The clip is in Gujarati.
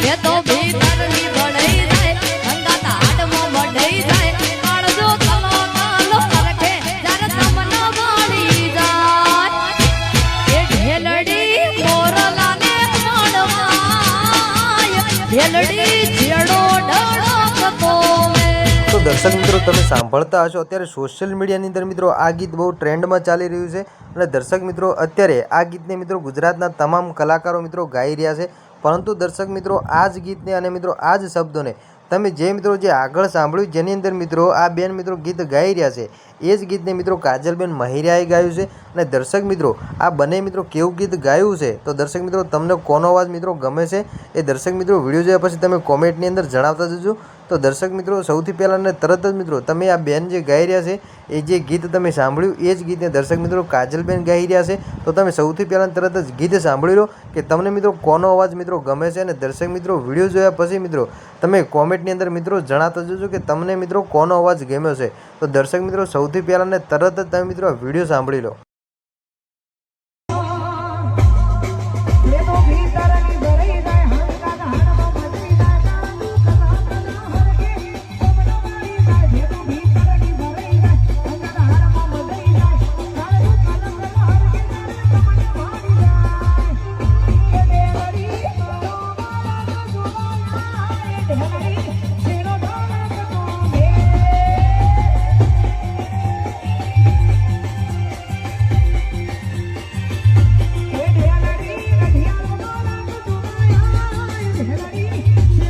એ તો ભીતરની ભળઈ જાય ગંગા તાડમાં બઢઈ જાય કાળજો તલો કાલો હરખે જ્યારે તમને વાળી જાય એ ઢેલડી મોરલાને મળવાય ઢેલડી છેડો ઢળકતો તો દર્શક મિત્રો તમે સાંભળતા હશો અત્યારે સોશિયલ મીડિયાની અંદર મિત્રો આ ગીત બહુ ટ્રેન્ડમાં ચાલી રહ્યું છે અને દર્શક મિત્રો અત્યારે આ ગીતને મિત્રો ગુજરાતના તમામ કલાકારો મિત્રો ગાઈ રહ્યા છે પરંતુ દર્શક મિત્રો આ જ ગીતને અને મિત્રો આ જ શબ્દોને તમે જે મિત્રો જે આગળ સાંભળ્યું જેની અંદર મિત્રો આ બેન મિત્રો ગીત ગાઈ રહ્યા છે એ જ ગીતને મિત્રો કાજલબેન મહિરાએ ગાયું છે અને દર્શક મિત્રો આ બંને મિત્રો કેવું ગીત ગાયું છે તો દર્શક મિત્રો તમને કોનો અવાજ મિત્રો ગમે છે એ દર્શક મિત્રો વિડીયો જોયા પછી તમે કોમેન્ટની અંદર જણાવતા જજો તો દર્શક મિત્રો સૌથી પહેલાં ને તરત જ મિત્રો તમે આ બેન જે ગાઈ રહ્યા છે એ જે ગીત તમે સાંભળ્યું એ જ ગીતને દર્શક મિત્રો કાજલબેન ગાઈ રહ્યા છે તો તમે સૌથી પહેલાં તરત જ ગીત સાંભળી લો કે તમને મિત્રો કોનો અવાજ મિત્રો ગમે છે અને દર્શક મિત્રો વિડીયો જોયા પછી મિત્રો તમે કોમેન્ટની અંદર મિત્રો જણાવતા જજો કે તમને મિત્રો કોનો અવાજ ગમ્યો છે તો દર્શક મિત્રો સૌથી પહેલાં ને તરત જ તમે મિત્રો આ વિડીયો સાંભળી લો।